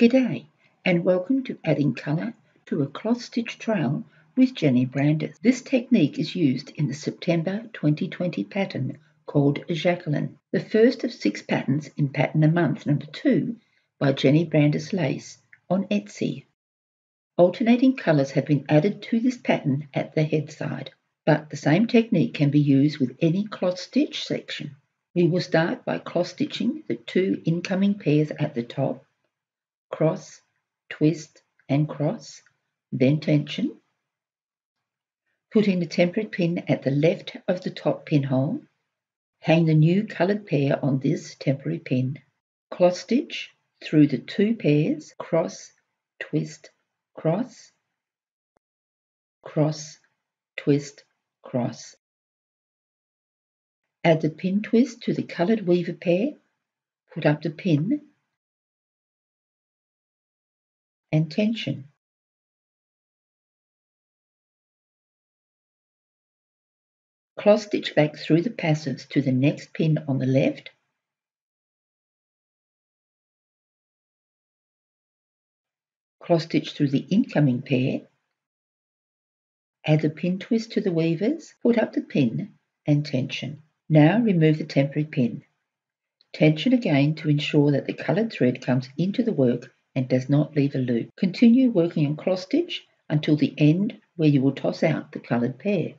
G'day and welcome to adding colour to a cloth stitch trail with Jenny Brandis. This technique is used in the September 2020 pattern called Jacqueline, the first of 6 patterns in Pattern a Month number 2 by JennyBrandisLace on Etsy. Alternating colours have been added to this pattern at the head side, but the same technique can be used with any cloth stitch section. We will start by cross stitching the 2 incoming pairs at the top, cross, twist and cross, then tension, putting the temporary pin at the left of the top pinhole, hang the new coloured pair on this temporary pin, cross stitch through the 2 pairs, cross, twist, cross, cross, twist, cross. Add the pin twist to the coloured weaver pair, put up the pin and tension. Cross stitch back through the passives to the next pin on the left, cross stitch through the incoming pair, add the pin twist to the weavers, put up the pin and tension. Now remove the temporary pin. Tension again to ensure that the coloured thread comes into the work and does not leave a loop. Continue working on cross stitch until the end where you will toss out the coloured pair.